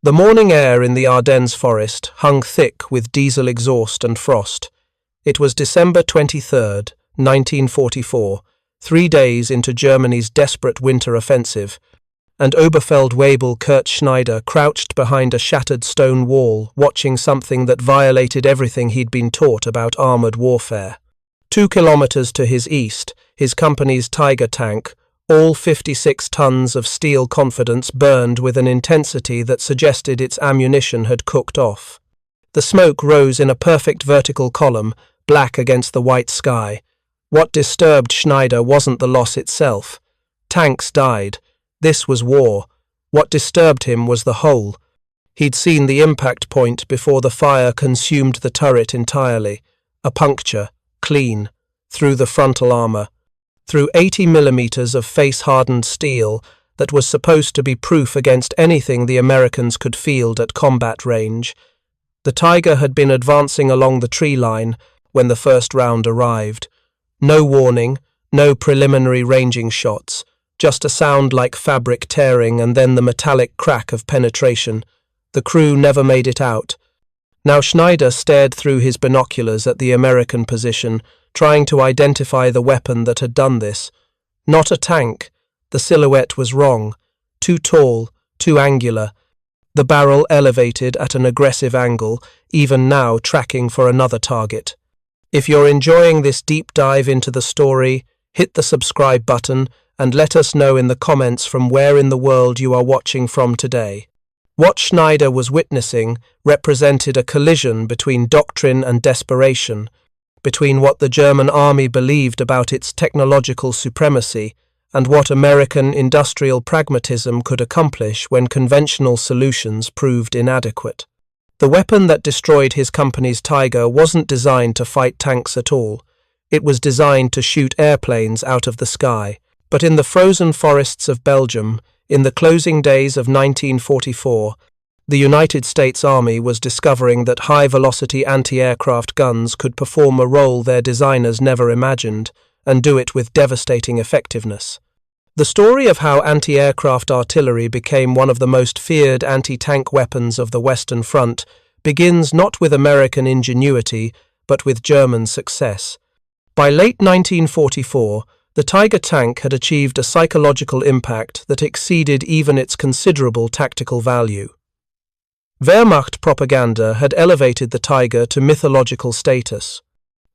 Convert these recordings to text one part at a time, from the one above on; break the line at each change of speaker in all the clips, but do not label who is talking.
The morning air in the Ardennes forest hung thick with diesel exhaust and frost. It was December 23rd, 1944, 3 days into Germany's desperate winter offensive, and Oberfeldwebel Kurt Schneider crouched behind a shattered stone wall, watching something that violated everything he'd been taught about armored warfare. 2 kilometers to his east, his company's Tiger tank, all 56 tons of steel confidence, burned with an intensity that suggested its ammunition had cooked off. The smoke rose in a perfect vertical column, black against the white sky. What disturbed Schneider wasn't the loss itself. Tanks died. This was war. What disturbed him was the hole. He'd seen the impact point before the fire consumed the turret entirely. A puncture, clean, through the frontal armor. Through 80 millimeters of face-hardened steel that was supposed to be proof against anything the Americans could field at combat range. The Tiger had been advancing along the tree line when the first round arrived. No warning, no preliminary ranging shots, just a sound like fabric tearing and then the metallic crack of penetration. The crew never made it out. Now Schneider stared through his binoculars at the American position, trying to identify the weapon that had done this. Not a tank. The silhouette was wrong. Too tall, too angular. The barrel elevated at an aggressive angle, even now tracking for another target. If you're enjoying this deep dive into the story, hit the subscribe button and let us know in the comments from where in the world you are watching from today. What Schneider was witnessing represented a collision between doctrine and desperation, between what the German army believed about its technological supremacy and what American industrial pragmatism could accomplish when conventional solutions proved inadequate. The weapon that destroyed his company's Tiger wasn't designed to fight tanks at all. It was designed to shoot airplanes out of the sky. But in the frozen forests of Belgium, in the closing days of 1944, the United States Army was discovering that high-velocity anti-aircraft guns could perform a role their designers never imagined, and do it with devastating effectiveness. The story of how anti-aircraft artillery became one of the most feared anti-tank weapons of the Western Front begins not with American ingenuity, but with German success. By late 1944, the Tiger tank had achieved a psychological impact that exceeded even its considerable tactical value. Wehrmacht propaganda had elevated the Tiger to mythological status.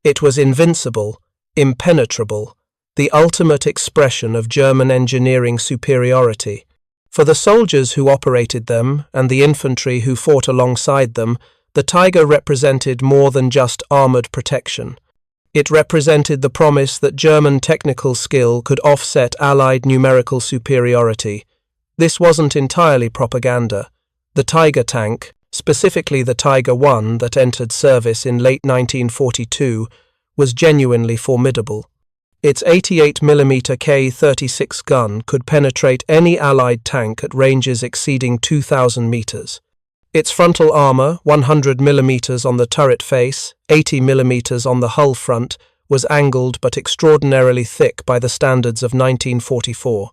It was invincible, impenetrable, the ultimate expression of German engineering superiority. For the soldiers who operated them and the infantry who fought alongside them, the Tiger represented more than just armored protection. It represented the promise that German technical skill could offset Allied numerical superiority. This wasn't entirely propaganda. The Tiger tank, specifically the Tiger I that entered service in late 1942, was genuinely formidable. Its 88mm K-36 gun could penetrate any Allied tank at ranges exceeding 2,000 meters. Its frontal armor, 100mm on the turret face, 80mm on the hull front, was angled but extraordinarily thick by the standards of 1944.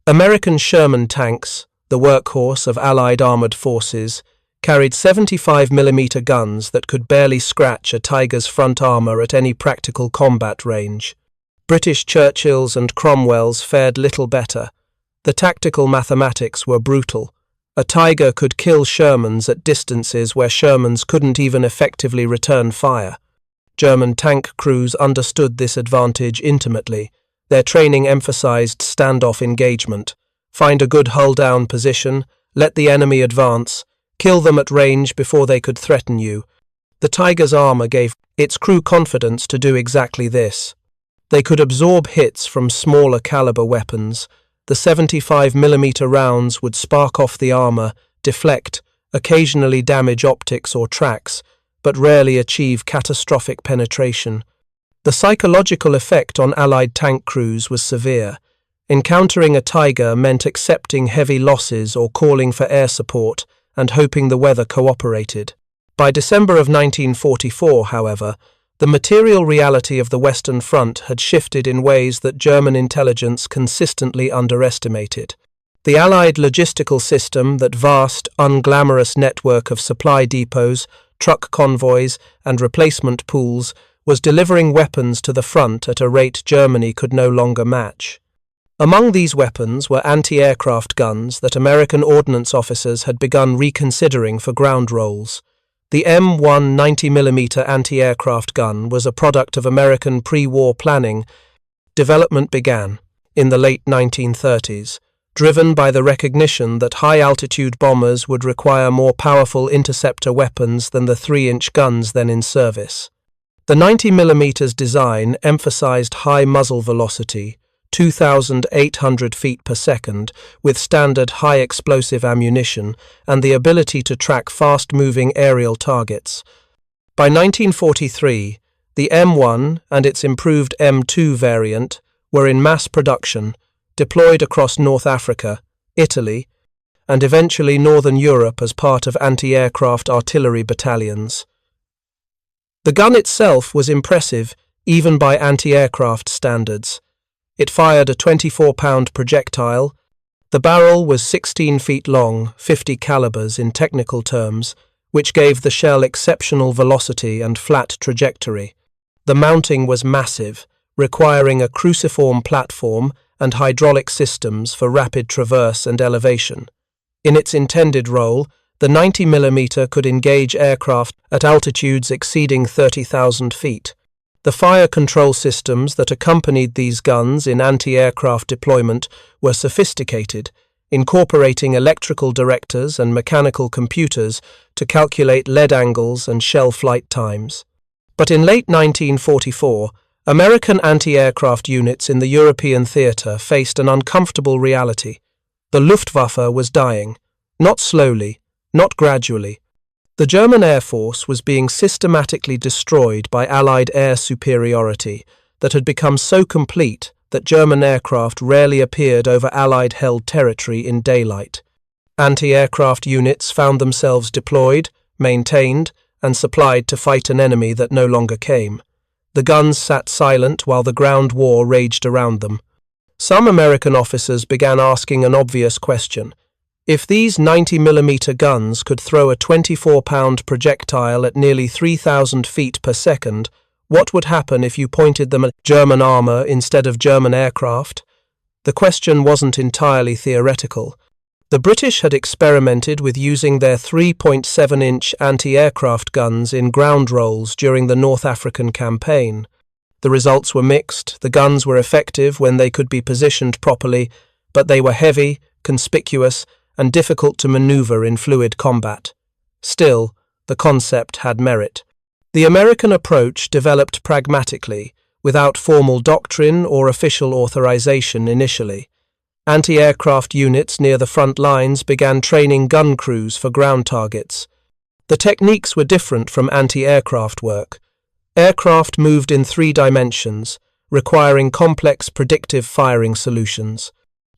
American Sherman tanks, the workhorse of Allied armored forces, carried 75mm guns that could barely scratch a Tiger's front armor at any practical combat range. British Churchills and Cromwells fared little better. The tactical mathematics were brutal. A Tiger could kill Shermans at distances where Shermans couldn't even effectively return fire. German tank crews understood this advantage intimately. Their training emphasized standoff engagement. Find a good hull-down position, let the enemy advance, kill them at range before they could threaten you. The Tiger's armor gave its crew confidence to do exactly this. They could absorb hits from smaller caliber weapons. The 75mm rounds would spark off the armor, deflect, occasionally damage optics or tracks, but rarely achieve catastrophic penetration. The psychological effect on Allied tank crews was severe. Encountering a Tiger meant accepting heavy losses or calling for air support and hoping the weather cooperated. By December of 1944, however, the material reality of the Western Front had shifted in ways that German intelligence consistently underestimated. The Allied logistical system, that vast, unglamorous network of supply depots, truck convoys, and replacement pools, was delivering weapons to the front at a rate Germany could no longer match. Among these weapons were anti-aircraft guns that American ordnance officers had begun reconsidering for ground roles. The M1 90mm anti-aircraft gun was a product of American pre-war planning. Development began in the late 1930s, driven by the recognition that high-altitude bombers would require more powerful interceptor weapons than the 3-inch guns then in service. The 90mm design emphasized high muzzle velocity, 2,800 feet per second, with standard high-explosive ammunition and the ability to track fast-moving aerial targets. By 1943, the M1 and its improved M2 variant were in mass production, deployed across North Africa, Italy, and eventually Northern Europe as part of anti-aircraft artillery battalions. The gun itself was impressive, even by anti-aircraft standards. It fired a 24-pound projectile. The barrel was 16 feet long, 50 calibers in technical terms, which gave the shell exceptional velocity and flat trajectory. The mounting was massive, requiring a cruciform platform and hydraulic systems for rapid traverse and elevation. In its intended role, the 90mm could engage aircraft at altitudes exceeding 30,000 feet. The fire control systems that accompanied these guns in anti-aircraft deployment were sophisticated, incorporating electrical directors and mechanical computers to calculate lead angles and shell flight times. But in late 1944, American anti-aircraft units in the European theatre faced an uncomfortable reality. The Luftwaffe was dying, not slowly, not gradually. The German Air Force was being systematically destroyed by Allied air superiority that had become so complete that German aircraft rarely appeared over Allied-held territory in daylight. Anti-aircraft units found themselves deployed, maintained, and supplied to fight an enemy that no longer came. The guns sat silent while the ground war raged around them. Some American officers began asking an obvious question. If these 90mm guns could throw a 24-pound projectile at nearly 3,000 feet per second, what would happen if you pointed them at German armor instead of German aircraft? The question wasn't entirely theoretical. The British had experimented with using their 3.7-inch anti-aircraft guns in ground roles during the North African campaign. The results were mixed. The guns were effective when they could be positioned properly, but they were heavy, conspicuous, and difficult to maneuver in fluid combat. Still, the concept had merit. The American approach developed pragmatically, without formal doctrine or official authorization initially. Anti-aircraft units near the front lines began training gun crews for ground targets. The techniques were different from anti-aircraft work. Aircraft moved in 3 dimensions, requiring complex predictive firing solutions.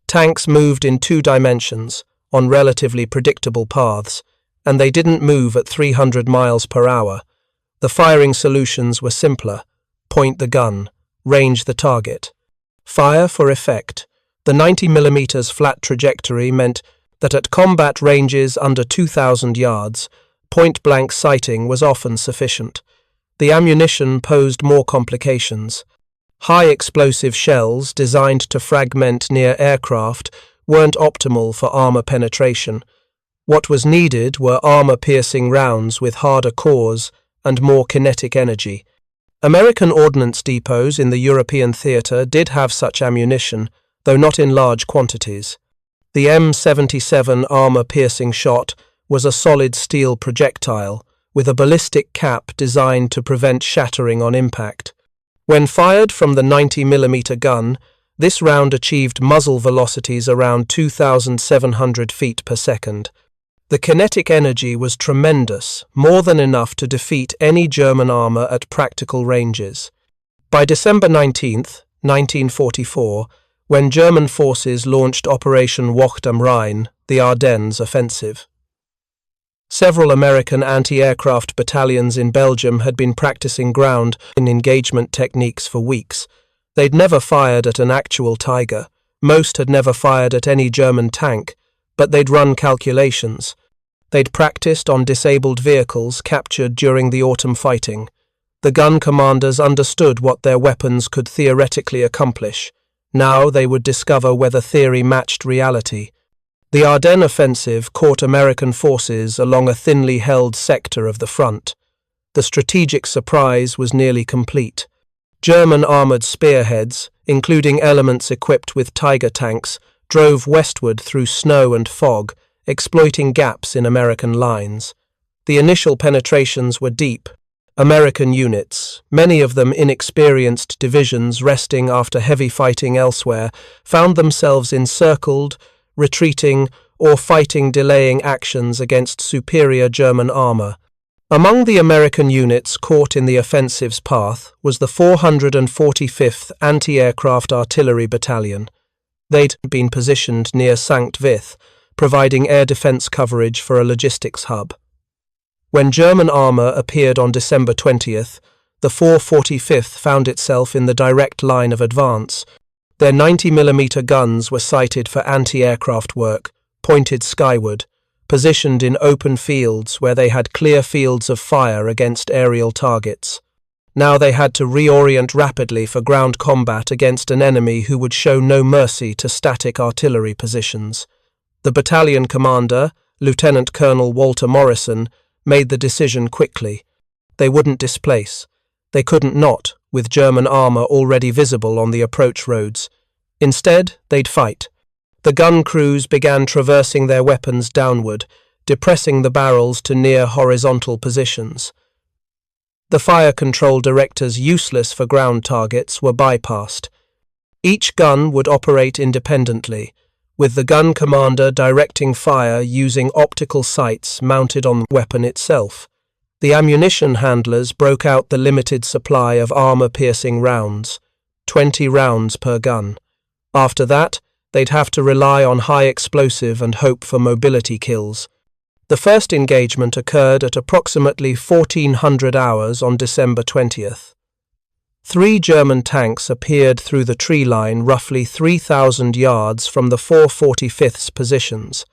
Tanks moved in 2 dimensions, on relatively predictable paths, and they didn't move at 300 miles per hour. The firing solutions were simpler: point the gun, range the target. Fire for effect. The 90mm flat trajectory meant that at combat ranges under 2,000 yards, point-blank sighting was often sufficient. The ammunition posed more complications. High explosive shells designed to fragment near aircraft weren't optimal for armor penetration. What was needed were armor-piercing rounds with harder cores and more kinetic energy. American ordnance depots in the European theatre did have such ammunition, though not in large quantities. The M77 armor-piercing shot was a solid steel projectile, with a ballistic cap designed to prevent shattering on impact. When fired from the 90mm gun, this round achieved muzzle velocities around 2,700 feet per second. The kinetic energy was tremendous, more than enough to defeat any German armor at practical ranges. By December 19, 1944, when German forces launched Operation Wacht am Rhein, the Ardennes offensive. Several American anti-aircraft battalions in Belgium had been practicing ground and engagement techniques for weeks. They'd never fired at an actual tiger, Most had never fired at any German tank, but they'd run calculations. They'd practiced on disabled vehicles captured during the autumn fighting. The gun commanders understood what their weapons could theoretically accomplish. Now they would discover whether theory matched reality. The Ardennes offensive caught American forces along a thinly held sector of the front. The strategic surprise was nearly complete. German armoured spearheads, including elements equipped with Tiger tanks, drove westward through snow and fog, exploiting gaps in American lines. The initial penetrations were deep. American units, many of them inexperienced divisions resting after heavy fighting elsewhere, found themselves encircled, retreating, or fighting delaying actions against superior German armour. Among the American units caught in the offensive's path was the 445th Anti-Aircraft Artillery Battalion. They'd been positioned near Sankt Vith, providing air defence coverage for a logistics hub. When German armour appeared on December 20th, the 445th found itself in the direct line of advance. Their 90mm guns were sighted for anti-aircraft work, pointed skyward, positioned in open fields where they had clear fields of fire against aerial targets. Now they had to reorient rapidly for ground combat against an enemy who would show no mercy to static artillery positions. The battalion commander, Lieutenant Colonel Walter Morrison, made the decision quickly. They wouldn't displace. They couldn't not, with German armour already visible on the approach roads. Instead, they'd fight. The gun crews began traversing their weapons downward, depressing the barrels to near horizontal positions. The fire control directors useless for ground targets were bypassed. Each gun would operate independently, with the gun commander directing fire using optical sights mounted on the weapon itself. The ammunition handlers broke out the limited supply of armour-piercing rounds, 20 rounds per gun. After that, they'd have to rely on high explosive and hope for mobility kills. The first engagement occurred at approximately 1400 hours on December 20th. 3 German tanks appeared through the tree line roughly 3,000 yards from the 445th's positions.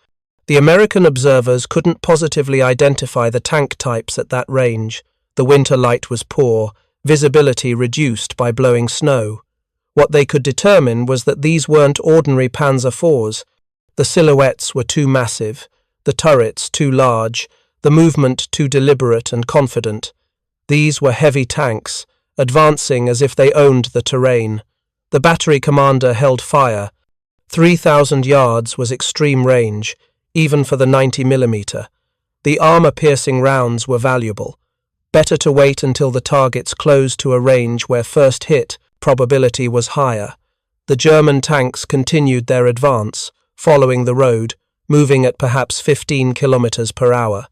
The American observers couldn't positively identify the tank types at that range. The winter light was poor, visibility reduced by blowing snow. What they could determine was that these weren't ordinary Panzer IVs. The silhouettes were too massive, the turrets too large, the movement too deliberate and confident. These were heavy tanks, advancing as if they owned the terrain. The battery commander held fire. 3,000 yards was extreme range, even for the 90mm. The armour-piercing rounds were valuable. Better to wait until the targets closed to a range where first hit probability was higher. The German tanks continued their advance, following the road, moving at perhaps 15 kilometers per hour.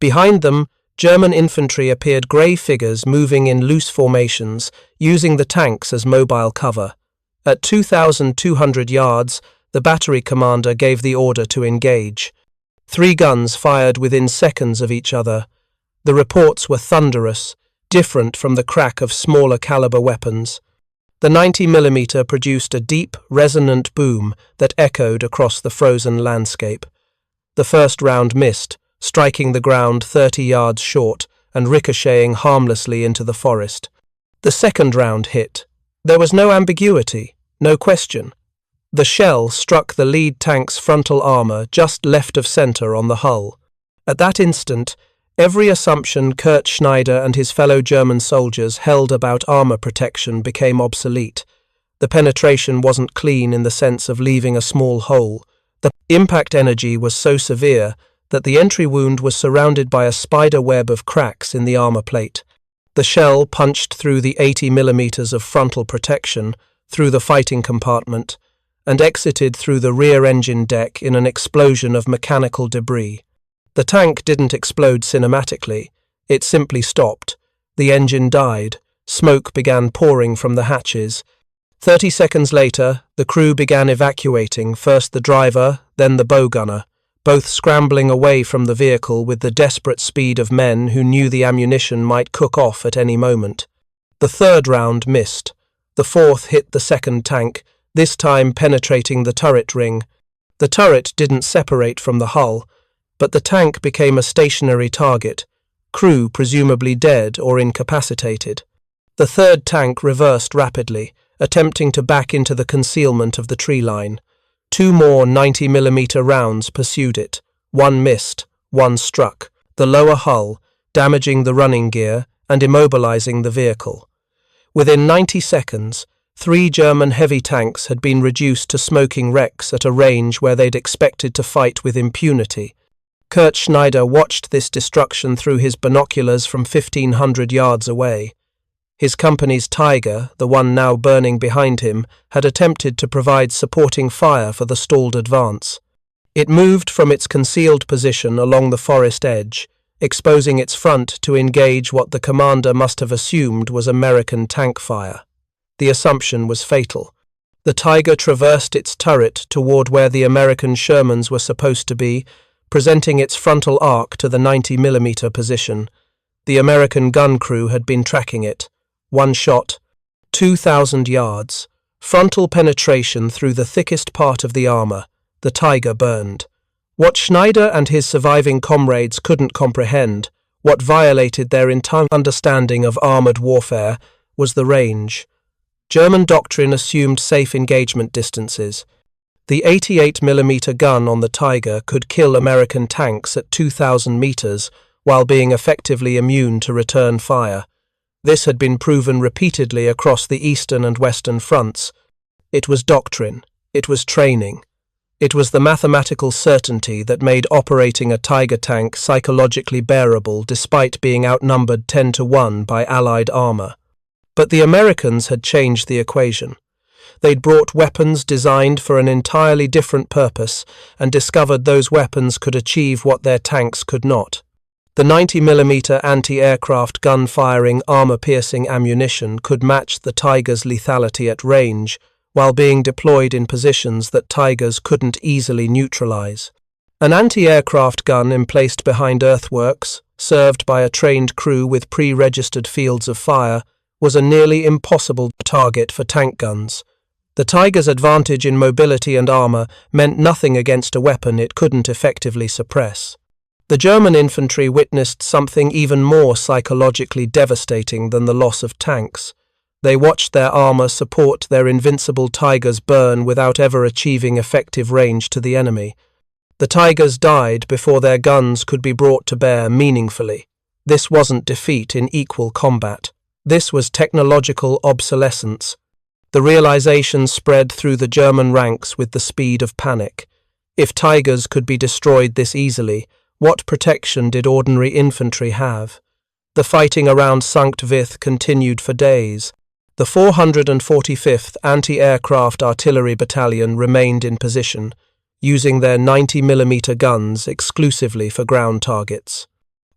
Behind them, German infantry appeared grey figures moving in loose formations, using the tanks as mobile cover. At 2,200 yards, the battery commander gave the order to engage. 3 guns fired within seconds of each other. The reports were thunderous, different from the crack of smaller caliber weapons. The 90mm produced a deep, resonant boom that echoed across the frozen landscape. The first round missed, striking the ground 30 yards short and ricocheting harmlessly into the forest. The second round hit. There was no ambiguity, no question. The shell struck the lead tank's frontal armour just left of centre on the hull. At that instant, every assumption Kurt Schneider and his fellow German soldiers held about armour protection became obsolete. The penetration wasn't clean in the sense of leaving a small hole. The impact energy was so severe that the entry wound was surrounded by a spider web of cracks in the armour plate. The shell punched through the 80mm of frontal protection, through the fighting compartment, and exited through the rear engine deck in an explosion of mechanical debris. The tank didn't explode cinematically, it simply stopped. The engine died, smoke began pouring from the hatches. 30 seconds later, the crew began evacuating, first the driver, then the bow gunner, both scrambling away from the vehicle with the desperate speed of men who knew the ammunition might cook off at any moment. The third round missed. The fourth hit the second tank, this time penetrating the turret ring. The turret didn't separate from the hull, but the tank became a stationary target, crew presumably dead or incapacitated. The third tank reversed rapidly, attempting to back into the concealment of the tree line. 2 more 90mm rounds pursued it. One missed, one struck the lower hull, damaging the running gear and immobilizing the vehicle. Within 90 seconds, 3 German heavy tanks had been reduced to smoking wrecks at a range where they'd expected to fight with impunity. Kurt Schneider watched this destruction through his binoculars from 1,500 yards away. His company's Tiger, the one now burning behind him, had attempted to provide supporting fire for the stalled advance. It moved from its concealed position along the forest edge, exposing its front to engage what the commander must have assumed was American tank fire. The assumption was fatal. The Tiger traversed its turret toward where the American Shermans were supposed to be, presenting its frontal arc to the 90mm position. The American gun crew had been tracking it. One shot, 2,000 yards, frontal penetration through the thickest part of the armor. The Tiger burned. What Schneider and his surviving comrades couldn't comprehend, what violated their entire understanding of armored warfare, was the range. German doctrine assumed safe engagement distances. The 88mm gun on the Tiger could kill American tanks at 2,000 meters while being effectively immune to return fire. This had been proven repeatedly across the eastern and western fronts. It was doctrine. It was training. It was the mathematical certainty that made operating a Tiger tank psychologically bearable despite being outnumbered 10-1 by Allied armor. But the Americans had changed the equation. They'd brought weapons designed for an entirely different purpose and discovered those weapons could achieve what their tanks could not. The 90mm anti-aircraft gun-firing, armor-piercing ammunition could match the Tiger's lethality at range, while being deployed in positions that Tigers couldn't easily neutralize. An anti-aircraft gun emplaced behind earthworks, served by a trained crew with pre-registered fields of fire, was a nearly impossible target for tank guns. The Tiger's advantage in mobility and armor meant nothing against a weapon it couldn't effectively suppress. The German infantry witnessed something even more psychologically devastating than the loss of tanks. They watched their armor support their invincible Tigers burn without ever achieving effective range to the enemy. The Tigers died before their guns could be brought to bear meaningfully. This wasn't defeat in equal combat. This was technological obsolescence. The realization spread through the German ranks with the speed of panic. If Tigers could be destroyed this easily, what protection did ordinary infantry have? The fighting around Sankt Vith continued for days. The 445th Anti-Aircraft Artillery Battalion remained in position, using their 90mm guns exclusively for ground targets.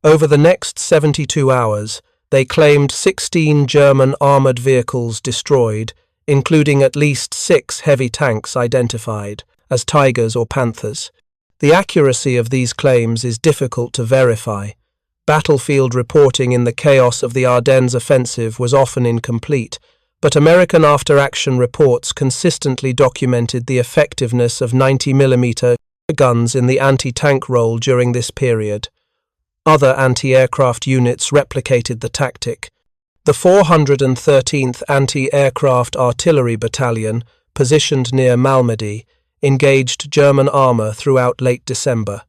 Over the next 72 hours, they claimed 16 German armored vehicles destroyed, including at least 6 heavy tanks identified as Tigers or Panthers. The accuracy of these claims is difficult to verify. Battlefield reporting in the chaos of the Ardennes offensive was often incomplete, but American after-action reports consistently documented the effectiveness of 90mm guns in the anti-tank role during this period. Other anti-aircraft units replicated the tactic. The 413th Anti-Aircraft Artillery Battalion, positioned near Malmedy, engaged German armor throughout late December.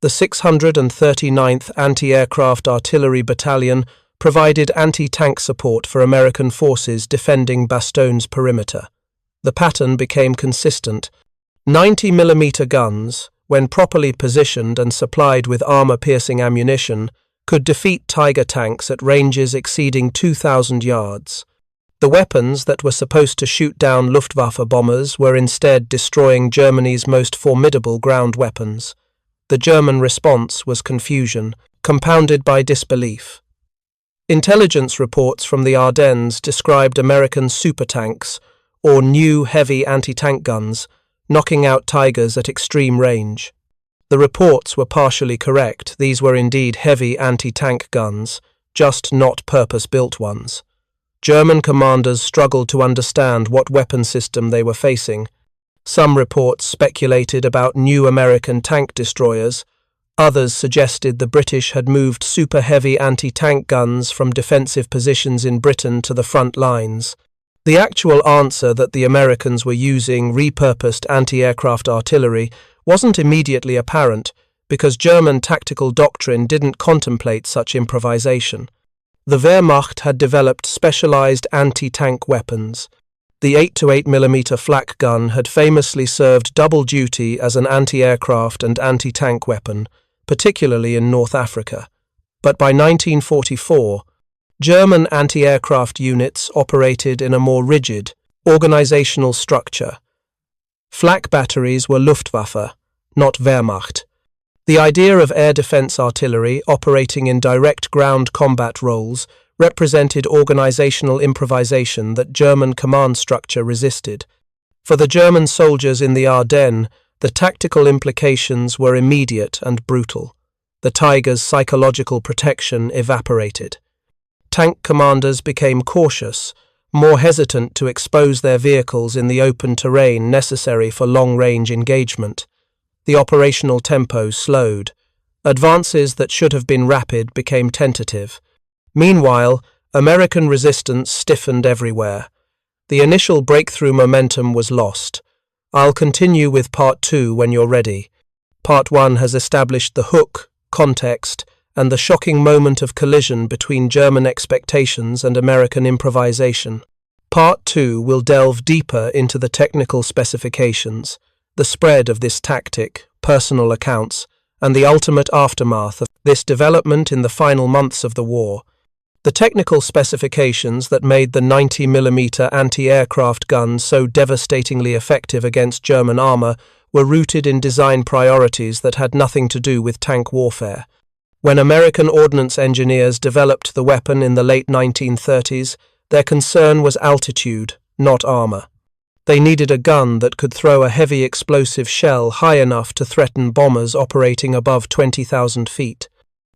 The 639th Anti-Aircraft Artillery Battalion provided anti-tank support for American forces defending Bastion's perimeter. The pattern became consistent. 90mm guns, when properly positioned and supplied with armor-piercing ammunition, could defeat Tiger tanks at ranges exceeding 2,000 yards. The weapons that were supposed to shoot down Luftwaffe bombers were instead destroying Germany's most formidable ground weapons. The German response was confusion, compounded by disbelief. Intelligence reports from the Ardennes described American supertanks, or new heavy anti-tank guns, knocking out Tigers at extreme range. The reports were partially correct. These were indeed heavy anti-tank guns, just not purpose-built ones. German commanders struggled to understand what weapon system they were facing. Some reports speculated about new American tank destroyers. Others suggested the British had moved super-heavy anti-tank guns from defensive positions in Britain to the front lines. The actual answer that the Americans were using repurposed anti-aircraft artillery wasn't immediately apparent because German tactical doctrine didn't contemplate such improvisation. The Wehrmacht had developed specialized anti-tank weapons. The 8-8mm flak gun had famously served double duty as an anti-aircraft and anti-tank weapon, particularly in North Africa. But by 1944, German anti-aircraft units operated in a more rigid, organizational structure. Flak batteries were Luftwaffe, not Wehrmacht. The idea of air defense artillery operating in direct ground combat roles represented organizational improvisation that German command structure resisted. For the German soldiers in the Ardennes, the tactical implications were immediate and brutal. The Tiger's psychological protection evaporated. Tank commanders became cautious, more hesitant to expose their vehicles in the open terrain necessary for long-range engagement. The operational tempo slowed. Advances that should have been rapid became tentative. Meanwhile, American resistance stiffened everywhere. The initial breakthrough momentum was lost. I'll continue with Part 2 when you're ready. Part 1 has established the hook, context, and the shocking moment of collision between German expectations and American improvisation. Part 2 will delve deeper into the technical specifications, the spread of this tactic, personal accounts, and the ultimate aftermath of this development in the final months of the war. The technical specifications that made the 90mm anti-aircraft gun so devastatingly effective against German armor were rooted in design priorities that had nothing to do with tank warfare. When American ordnance engineers developed the weapon in the late 1930s, their concern was altitude, not armor. They needed a gun that could throw a heavy explosive shell high enough to threaten bombers operating above 20,000 feet.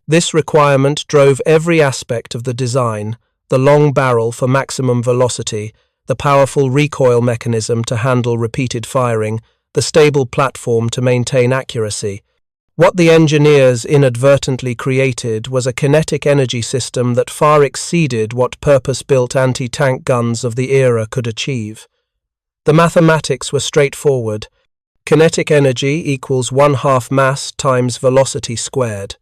This requirement drove every aspect of the design: the long barrel for maximum velocity, the powerful recoil mechanism to handle repeated firing, the stable platform to maintain accuracy. What the engineers inadvertently created was a kinetic energy system that far exceeded what purpose-built anti-tank guns of the era could achieve. The mathematics were straightforward. Kinetic energy equals 1/2 mass times velocity squared.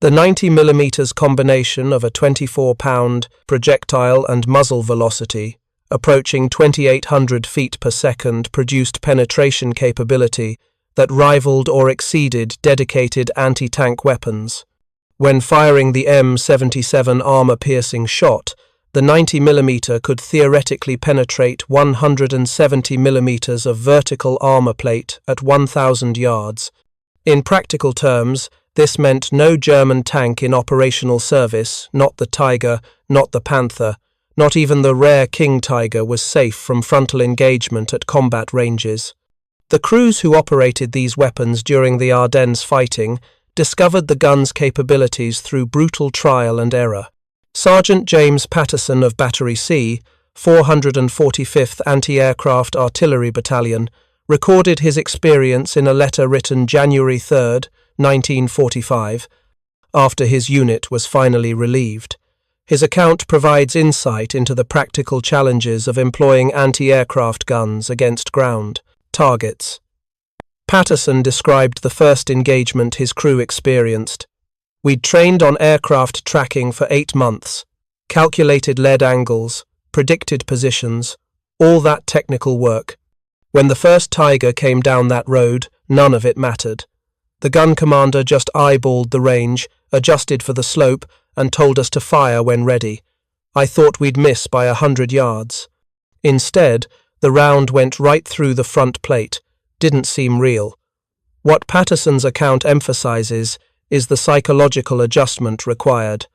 The 90mm combination of a 24-pound projectile and muzzle velocity, approaching 2,800 feet per second, produced penetration capability that rivaled or exceeded dedicated anti-tank weapons. When firing the M77 armor-piercing shot, the 90mm could theoretically penetrate 170mm of vertical armor plate at 1,000 yards. In practical terms, this meant no German tank in operational service, not the Tiger, not the Panther, not even the rare King Tiger, was safe from frontal engagement at combat ranges. The crews who operated these weapons during the Ardennes fighting discovered the gun's capabilities through brutal trial and error. Sergeant James Patterson of Battery C, 445th Anti-Aircraft Artillery Battalion, recorded his experience in a letter written January 3, 1945, after his unit was finally relieved. His account provides insight into the practical challenges of employing anti-aircraft guns against ground targets. Patterson described the first engagement his crew experienced. "We'd trained on aircraft tracking for 8 months, calculated lead angles, predicted positions, all that technical work. When the first Tiger came down that road, none of it mattered. The gun commander just eyeballed the range, adjusted for the slope, and told us to fire when ready. I thought we'd miss by 100 yards. Instead, the round went right through the front plate. Didn't seem real." What Patterson's account emphasizes is the psychological adjustment required.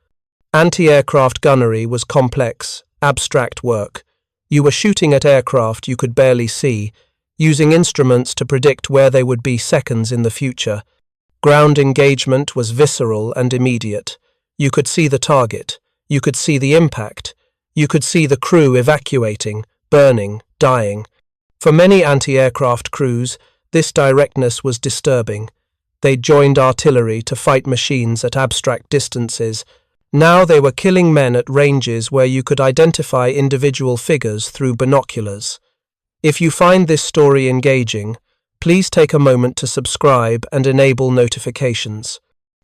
Anti-aircraft gunnery was complex, abstract work. You were shooting at aircraft you could barely see, using instruments to predict where they would be seconds in the future. Ground engagement was visceral and immediate. You could see the target. You could see the impact. You could see the crew evacuating, burning, dying. For many anti-aircraft crews, this directness was disturbing. They joined artillery to fight machines at abstract distances. Now they were killing men at ranges where you could identify individual figures through binoculars. If you find this story engaging, please take a moment to subscribe and enable notifications.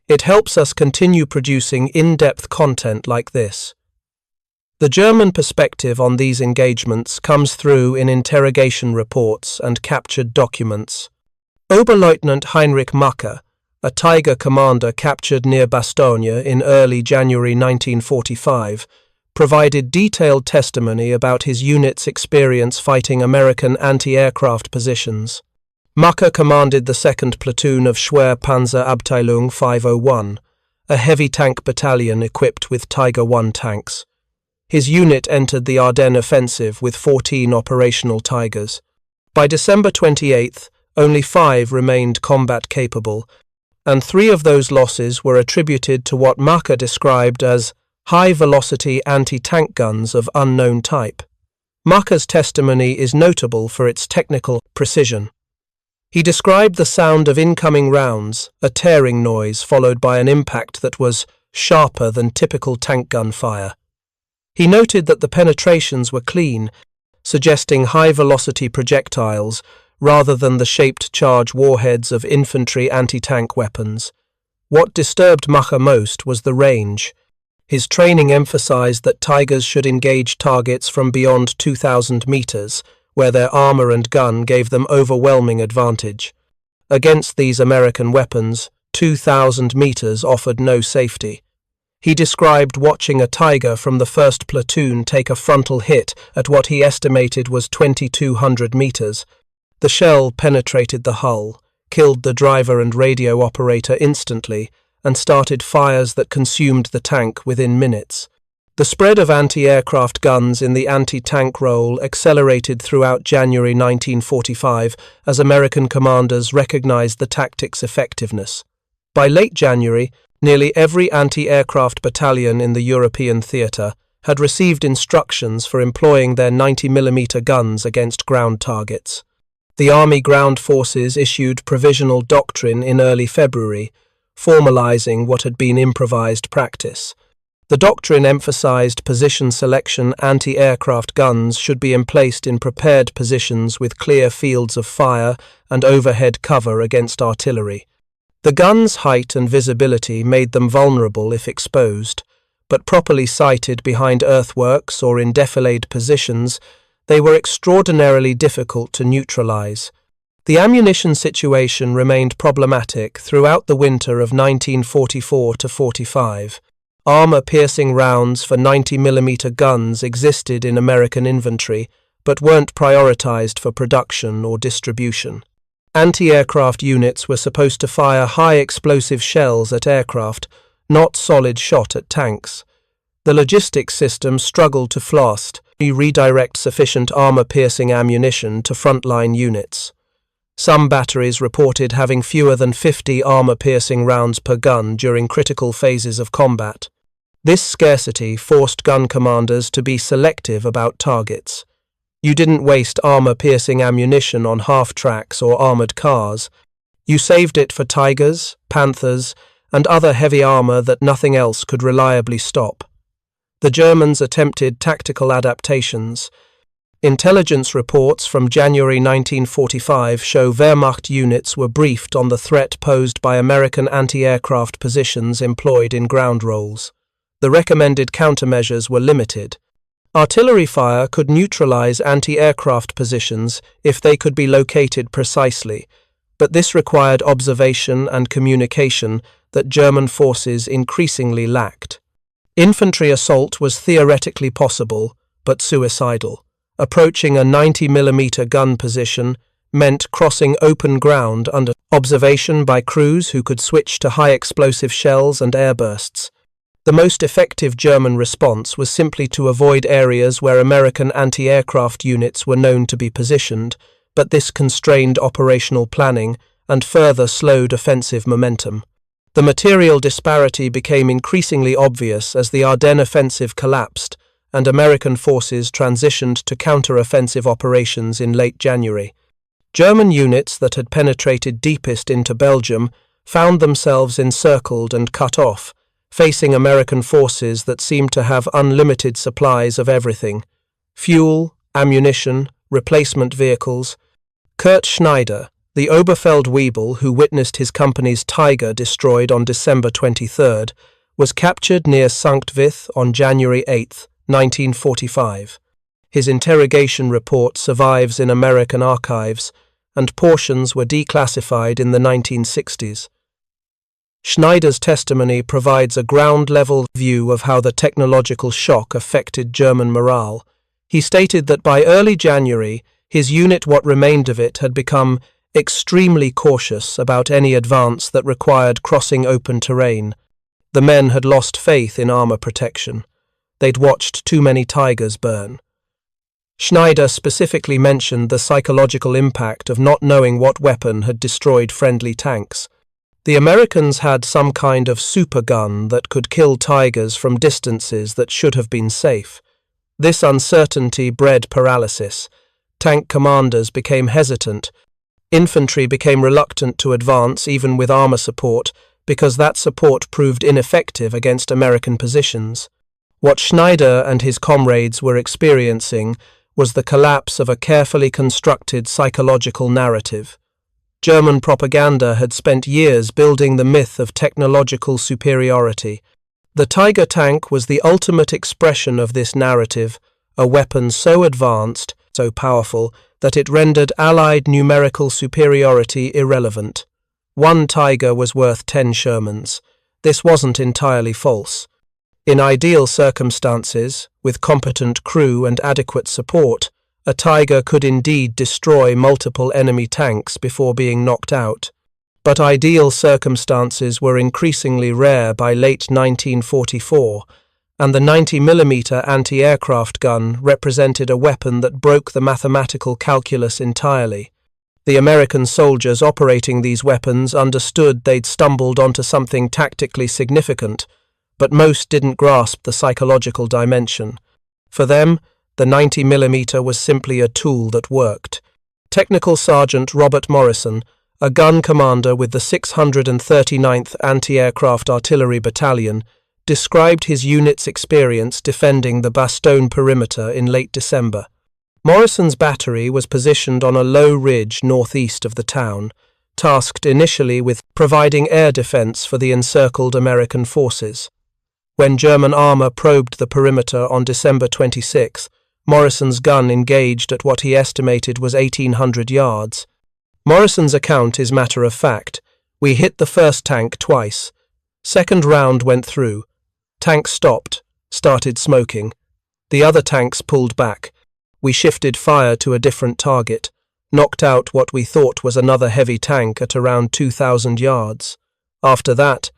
It helps us continue producing in-depth content like this. The German perspective on these engagements comes through in interrogation reports and captured documents. Oberleutnant Heinrich Macker, a Tiger commander captured near Bastogne in early January 1945, provided detailed testimony about his unit's experience fighting American anti-aircraft positions. Macker commanded the 2nd Platoon of Schwerpanzerabteilung 501, a heavy tank battalion equipped with Tiger I tanks. His unit entered the Ardennes offensive with 14 operational Tigers. By December 28th, only 5 remained combat-capable, and 3 of those losses were attributed to what Macker described as high-velocity anti-tank guns of unknown type. Macker's testimony is notable for its technical precision. He described the sound of incoming rounds, a tearing noise followed by an impact that was sharper than typical tank gun fire. He noted that the penetrations were clean, suggesting high-velocity projectiles rather than the shaped charge warheads of infantry anti-tank weapons. What disturbed Macker most was the range. His training emphasized that Tigers should engage targets from beyond 2,000 meters, where their armor and gun gave them overwhelming advantage. Against these American weapons, 2,000 meters offered no safety. He described watching a Tiger from the 1st Platoon take a frontal hit at what he estimated was 2,200 meters. The shell penetrated the hull, killed the driver and radio operator instantly, and started fires that consumed the tank within minutes. The spread of anti-aircraft guns in the anti-tank role accelerated throughout January 1945 as American commanders recognized the tactic's effectiveness. By late January, nearly every anti-aircraft battalion in the European theatre had received instructions for employing their 90mm guns against ground targets. The Army Ground Forces issued provisional doctrine in early February, formalizing what had been improvised practice. The doctrine emphasized position selection. Anti-aircraft guns should be emplaced in prepared positions with clear fields of fire and overhead cover against artillery. The guns' height and visibility made them vulnerable if exposed, but properly sighted behind earthworks or in defilade positions, they were extraordinarily difficult to neutralize. The ammunition situation remained problematic throughout the winter of 1944–45. Armor-piercing rounds for 90mm guns existed in American infantry, but weren't prioritized for production or distribution. Anti-aircraft units were supposed to fire high-explosive shells at aircraft, not solid shot at tanks. The logistics system struggled to redirect sufficient armor-piercing ammunition to frontline units. Some batteries reported having fewer than 50 armor-piercing rounds per gun during critical phases of combat. This scarcity forced gun commanders to be selective about targets. You didn't waste armor-piercing ammunition on half-tracks or armored cars. You saved it for Tigers, Panthers, and other heavy armor that nothing else could reliably stop. The Germans attempted tactical adaptations. Intelligence reports from January 1945 show Wehrmacht units were briefed on the threat posed by American anti-aircraft positions employed in ground roles. The recommended countermeasures were limited. Artillery fire could neutralize anti-aircraft positions if they could be located precisely, but this required observation and communication that German forces increasingly lacked. Infantry assault was theoretically possible, but suicidal. Approaching a 90mm gun position meant crossing open ground under observation by crews who could switch to high-explosive shells and airbursts. The most effective German response was simply to avoid areas where American anti-aircraft units were known to be positioned, but this constrained operational planning and further slowed offensive momentum. The material disparity became increasingly obvious as the Ardennes offensive collapsed, and American forces transitioned to counter-offensive operations in late January. German units that had penetrated deepest into Belgium found themselves encircled and cut off, facing American forces that seemed to have unlimited supplies of everything: fuel, ammunition, replacement vehicles. Kurt Schneider, the Oberfeldwebel who witnessed his company's Tiger destroyed on December 23rd, was captured near Sankt Vith on January 8, 1945. His interrogation report survives in American archives, and portions were declassified in the 1960s. Schneider's testimony provides a ground-level view of how the technological shock affected German morale. He stated that by early January, his unit, what remained of it, had become extremely cautious about any advance that required crossing open terrain. The men had lost faith in armor protection. They'd watched too many Tigers burn. Schneider specifically mentioned the psychological impact of not knowing what weapon had destroyed friendly tanks. The Americans had some kind of super gun that could kill Tigers from distances that should have been safe. This uncertainty bred paralysis. Tank commanders became hesitant. Infantry became reluctant to advance even with armor support because that support proved ineffective against American positions. What Schneider and his comrades were experiencing was the collapse of a carefully constructed psychological narrative. German propaganda had spent years building the myth of technological superiority. The Tiger tank was the ultimate expression of this narrative, a weapon so advanced, so powerful, that it rendered Allied numerical superiority irrelevant. One Tiger was worth 10 Shermans. This wasn't entirely false. In ideal circumstances, with competent crew and adequate support, a Tiger could indeed destroy multiple enemy tanks before being knocked out. But ideal circumstances were increasingly rare by late 1944, and the 90mm anti-aircraft gun represented a weapon that broke the mathematical calculus entirely. The American soldiers operating these weapons understood they'd stumbled onto something tactically significant, but most didn't grasp the psychological dimension. For them, the 90mm was simply a tool that worked. Technical Sergeant Robert Morrison, a gun commander with the 639th Anti-Aircraft Artillery Battalion, described his unit's experience defending the Bastogne perimeter in late December. Morrison's battery was positioned on a low ridge northeast of the town, tasked initially with providing air defense for the encircled American forces. When German armor probed the perimeter on December 26, Morrison's gun engaged at what he estimated was 1,800 yards. Morrison's account is matter of fact. We hit the first tank twice. Second round went through. Tank stopped, started smoking. The other tanks pulled back. We shifted fire to a different target, knocked out what we thought was another heavy tank at around 2,000 yards. After that,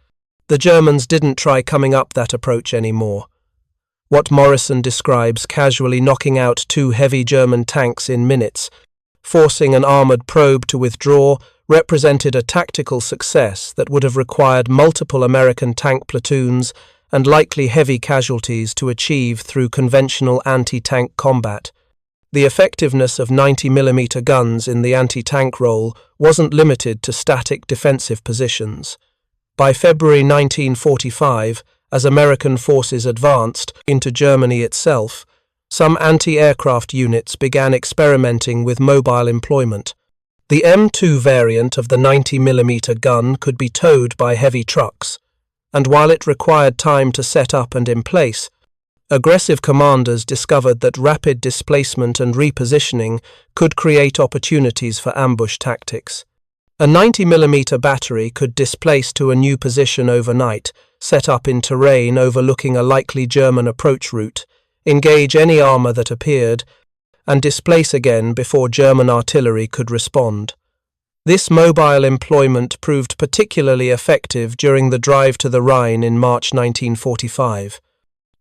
the Germans didn't try coming up that approach anymore. What Morrison describes casually knocking out 2 heavy German tanks in minutes, forcing an armoured probe to withdraw, represented a tactical success that would have required multiple American tank platoons and likely heavy casualties to achieve through conventional anti-tank combat. The effectiveness of 90mm guns in the anti-tank role wasn't limited to static defensive positions. By February 1945, as American forces advanced into Germany itself, some anti-aircraft units began experimenting with mobile employment. The M2 variant of the 90mm gun could be towed by heavy trucks, and while it required time to set up and in place, aggressive commanders discovered that rapid displacement and repositioning could create opportunities for ambush tactics. A 90mm battery could displace to a new position overnight, set up in terrain overlooking a likely German approach route, engage any armor that appeared, and displace again before German artillery could respond. This mobile employment proved particularly effective during the drive to the Rhine in March 1945.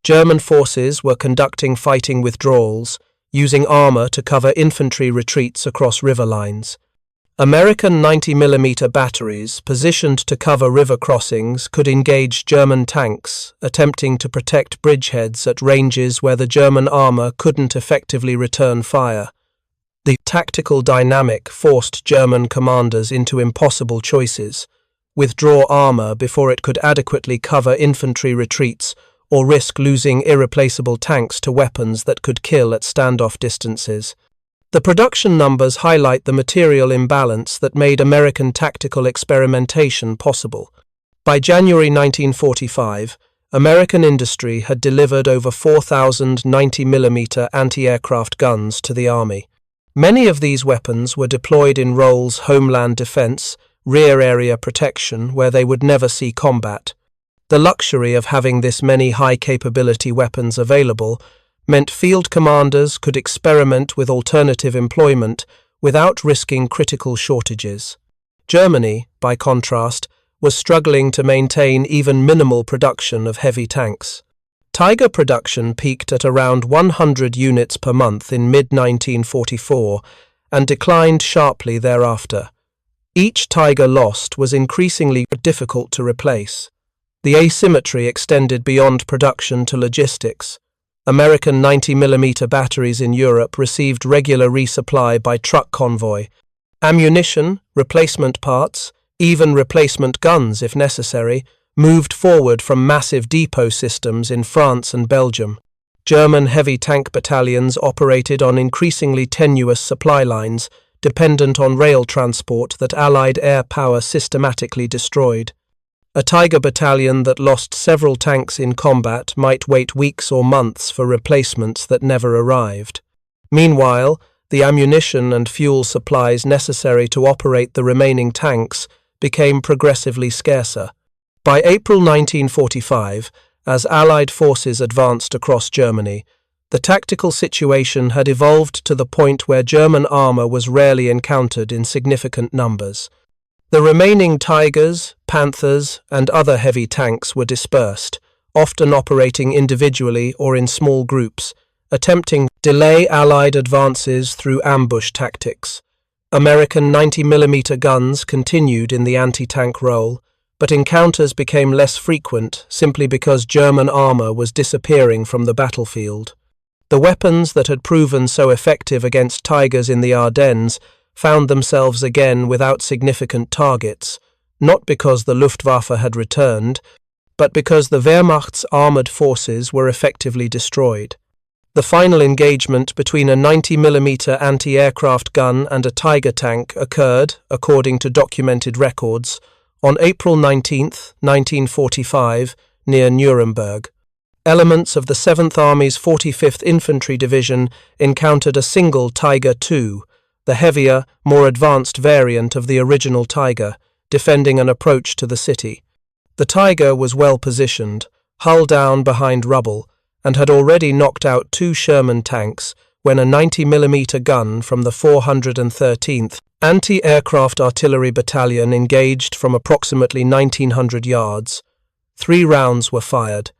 German forces were conducting fighting withdrawals, using armor to cover infantry retreats across river lines. American 90mm batteries, positioned to cover river crossings, could engage German tanks, attempting to protect bridgeheads at ranges where the German armor couldn't effectively return fire. The tactical dynamic forced German commanders into impossible choices: withdraw armor before it could adequately cover infantry retreats, or risk losing irreplaceable tanks to weapons that could kill at standoff distances. The production numbers highlight the material imbalance that made American tactical experimentation possible. By January 1945, American industry had delivered over 4,000 90mm anti-aircraft guns to the Army. Many of these weapons were deployed in roles: homeland defense, rear area protection, where they would never see combat. The luxury of having this many high-capability weapons available meant field commanders could experiment with alternative employment without risking critical shortages. Germany, by contrast, was struggling to maintain even minimal production of heavy tanks. Tiger production peaked at around 100 units per month in mid-1944 and declined sharply thereafter. Each Tiger lost was increasingly difficult to replace. The asymmetry extended beyond production to logistics. American 90mm batteries in Europe received regular resupply by truck convoy. Ammunition, replacement parts, even replacement guns if necessary, moved forward from massive depot systems in France and Belgium. German heavy tank battalions operated on increasingly tenuous supply lines, dependent on rail transport that Allied air power systematically destroyed. A Tiger battalion that lost several tanks in combat might wait weeks or months for replacements that never arrived. Meanwhile, the ammunition and fuel supplies necessary to operate the remaining tanks became progressively scarcer. By April 1945, as Allied forces advanced across Germany, the tactical situation had evolved to the point where German armor was rarely encountered in significant numbers. The remaining Tigers, Panthers, and other heavy tanks were dispersed, often operating individually or in small groups, attempting to delay Allied advances through ambush tactics. American 90mm guns continued in the anti-tank role, but encounters became less frequent simply because German armor was disappearing from the battlefield. The weapons that had proven so effective against Tigers in the Ardennes found themselves again without significant targets, not because the Luftwaffe had returned, but because the Wehrmacht's armoured forces were effectively destroyed. The final engagement between a 90mm anti-aircraft gun and a Tiger tank occurred, according to documented records, on April 19, 1945, near Nuremberg. Elements of the 7th Army's 45th Infantry Division encountered a single Tiger II, the heavier, more advanced variant of the original Tiger, defending an approach to the city. The Tiger was well positioned, hull down behind rubble, and had already knocked out 2 Sherman tanks when a 90mm gun from the 413th Anti-Aircraft Artillery Battalion engaged from approximately 1900 yards. 3 rounds were fired.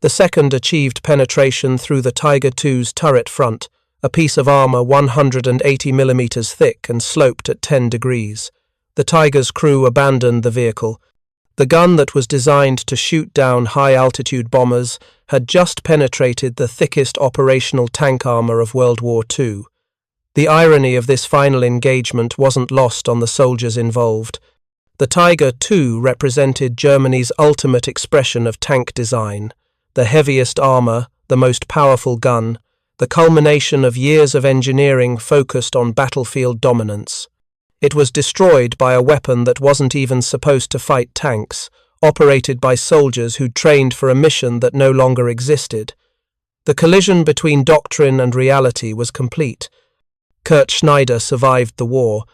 The second achieved penetration through the Tiger II's turret front, a piece of armor 180mm thick and sloped at 10 degrees. The Tiger's crew abandoned the vehicle. The gun that was designed to shoot down high-altitude bombers had just penetrated the thickest operational tank armor of World War II. The irony of this final engagement wasn't lost on the soldiers involved. The Tiger II represented Germany's ultimate expression of tank design, the heaviest armor, the most powerful gun, the culmination of years of engineering focused on battlefield dominance. It was destroyed by a weapon that wasn't even supposed to fight tanks, operated by soldiers who'd trained for a mission that no longer existed. The collision between doctrine and reality was complete. Kurt Schneider survived the war,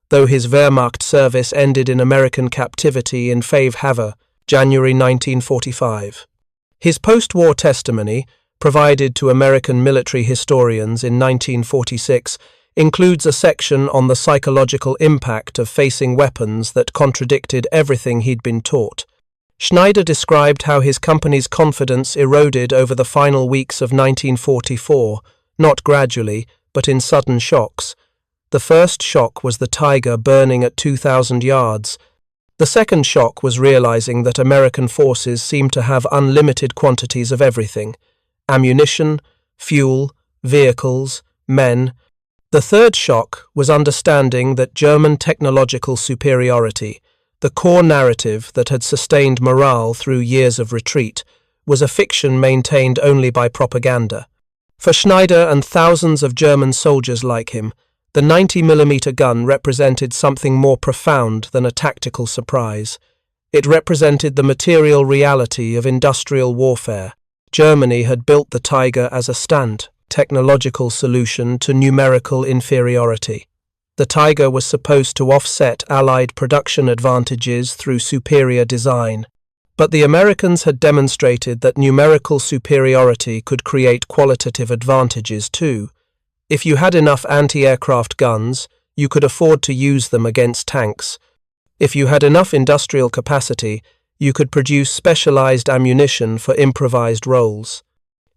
though his Wehrmacht service ended in American captivity in Favre, January 1945. His post-war testimony, provided to American military historians in 1946, includes a section on the psychological impact of facing weapons that contradicted everything he'd been taught. Schneider described how his company's confidence eroded over the final weeks of 1944, not gradually, but in sudden shocks. The first shock was the Tiger burning at 2,000 yards. The second shock was realizing that American forces seemed to have unlimited quantities of everything: ammunition, fuel, vehicles, men. The third shock was understanding that German technological superiority, the core narrative that had sustained morale through years of retreat, was a fiction maintained only by propaganda. For Schneider and thousands of German soldiers like him, the 90mm gun represented something more profound than a tactical surprise. It represented the material reality of industrial warfare. Germany had built the Tiger as a technological solution to numerical inferiority. The Tiger was supposed to offset Allied production advantages through superior design. But the Americans had demonstrated that numerical superiority could create qualitative advantages too. If you had enough anti-aircraft guns, you could afford to use them against tanks. If you had enough industrial capacity, you could produce specialized ammunition for improvised roles.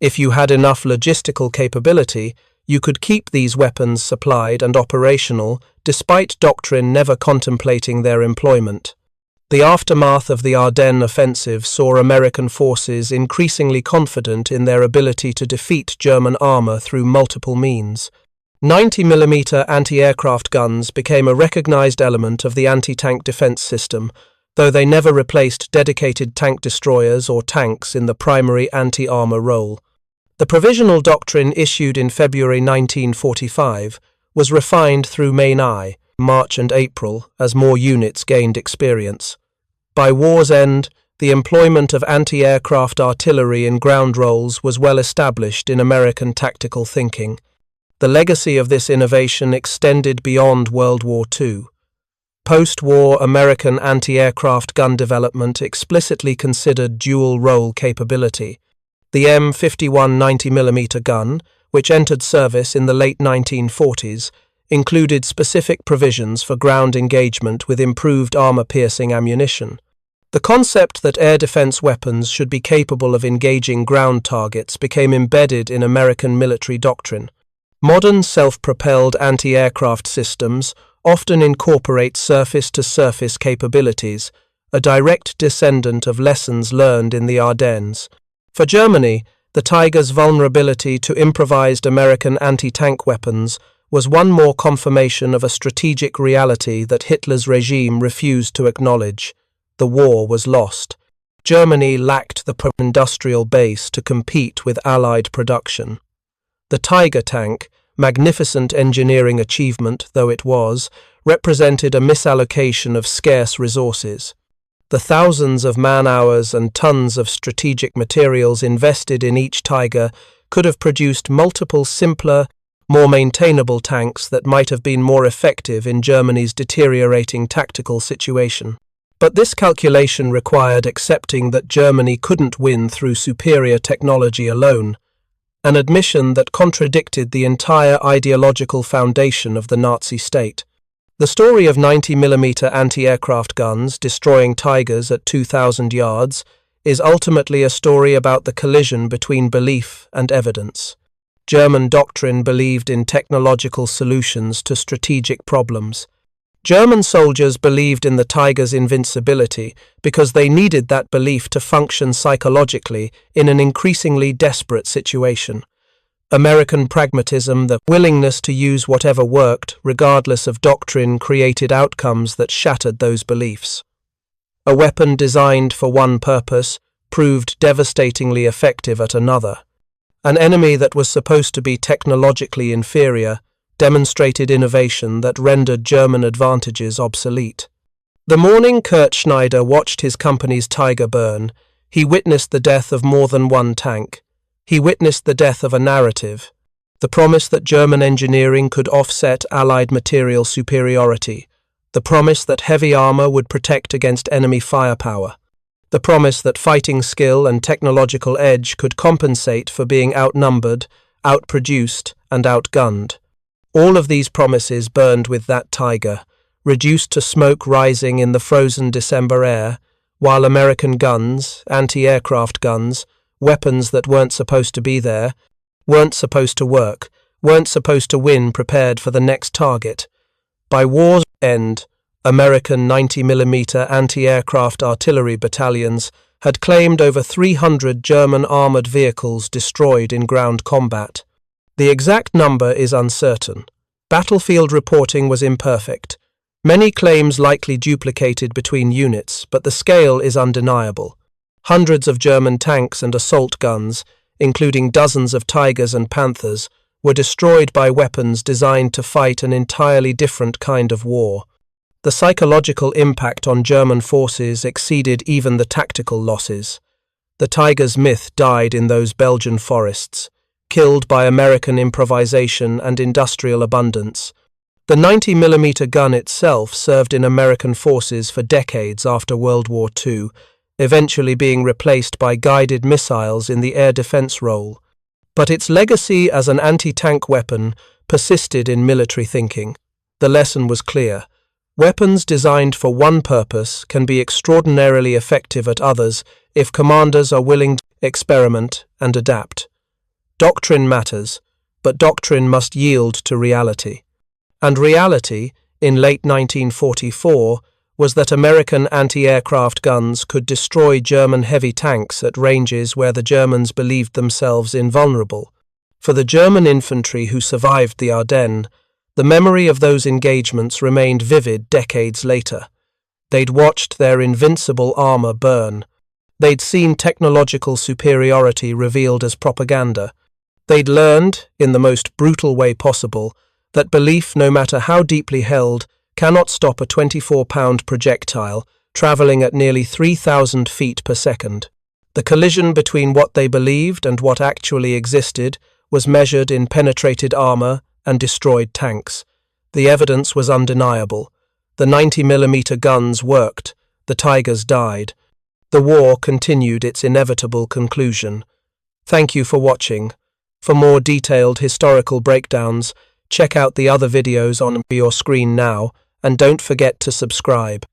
If you had enough logistical capability, you could keep these weapons supplied and operational despite doctrine never contemplating their employment. The aftermath of the Ardennes offensive saw American forces increasingly confident in their ability to defeat German armor through multiple means. 90mm anti-aircraft guns became a recognized element of the anti-tank defense system, though they never replaced dedicated tank destroyers or tanks in the primary anti-armor role. The provisional doctrine issued in February 1945 was refined through March and April as more units gained experience. By war's end, the employment of anti-aircraft artillery in ground roles was well established in American tactical thinking. The legacy of this innovation extended beyond World War II. Post-war American anti-aircraft gun development explicitly considered dual-role capability. The M51 90mm gun, which entered service in the late 1940s, included specific provisions for ground engagement with improved armor-piercing ammunition. The concept that air defense weapons should be capable of engaging ground targets became embedded in American military doctrine. Modern self-propelled anti-aircraft systems often incorporate surface-to-surface capabilities, a direct descendant of lessons learned in the Ardennes. For Germany, the Tiger's vulnerability to improvised American anti-tank weapons was one more confirmation of a strategic reality that Hitler's regime refused to acknowledge. The war was lost. Germany lacked the industrial base to compete with Allied production. The Tiger tank, magnificent engineering achievement though it was, represented a misallocation of scarce resources. The thousands of man-hours and tons of strategic materials invested in each Tiger could have produced multiple simpler, more maintainable tanks that might have been more effective in Germany's deteriorating tactical situation. But this calculation required accepting that Germany couldn't win through superior technology alone, an admission that contradicted the entire ideological foundation of the Nazi state. The story of 90mm anti-aircraft guns destroying Tigers at 2,000 yards is ultimately a story about the collision between belief and evidence. German doctrine believed in technological solutions to strategic problems. German soldiers believed in the Tiger's invincibility because they needed that belief to function psychologically in an increasingly desperate situation. American pragmatism, the willingness to use whatever worked, regardless of doctrine, created outcomes that shattered those beliefs. A weapon designed for one purpose proved devastatingly effective at another. An enemy that was supposed to be technologically inferior demonstrated innovation that rendered German advantages obsolete. The morning Kurt Schneider watched his company's Tiger burn, he witnessed the death of more than one tank. He witnessed the death of a narrative, the promise that German engineering could offset Allied material superiority, the promise that heavy armor would protect against enemy firepower, the promise that fighting skill and technological edge could compensate for being outnumbered, outproduced, and outgunned. All of these promises burned with that Tiger, reduced to smoke rising in the frozen December air, while American guns, anti-aircraft guns, weapons that weren't supposed to be there, weren't supposed to work, weren't supposed to win prepared for the next target. By war's end, American 90mm anti-aircraft artillery battalions had claimed over 300 German armoured vehicles destroyed in ground combat. The exact number is uncertain. Battlefield reporting was imperfect. Many claims likely duplicated between units, but the scale is undeniable. Hundreds of German tanks and assault guns, including dozens of Tigers and Panthers, were destroyed by weapons designed to fight an entirely different kind of war. The psychological impact on German forces exceeded even the tactical losses. The Tiger's myth died in those Belgian forests, killed by American improvisation and industrial abundance. The 90mm gun itself served in American forces for decades after World War II, eventually being replaced by guided missiles in the air defense role. But its legacy as an anti-tank weapon persisted in military thinking. The lesson was clear. Weapons designed for one purpose can be extraordinarily effective at others if commanders are willing to experiment and adapt. Doctrine matters, but doctrine must yield to reality. And reality, in late 1944, was that American anti-aircraft guns could destroy German heavy tanks at ranges where the Germans believed themselves invulnerable. For the German infantry who survived the Ardennes, the memory of those engagements remained vivid decades later. They'd watched their invincible armor burn. They'd seen technological superiority revealed as propaganda. They'd learned, in the most brutal way possible, that belief, no matter how deeply held, cannot stop a 24-pound projectile traveling at nearly 3,000 feet per second. The collision between what they believed and what actually existed was measured in penetrated armor and destroyed tanks. The evidence was undeniable. The 90mm guns worked. The Tigers died. The war continued its inevitable conclusion. Thank you for watching. For more detailed historical breakdowns, check out the other videos on your screen now, and don't forget to subscribe.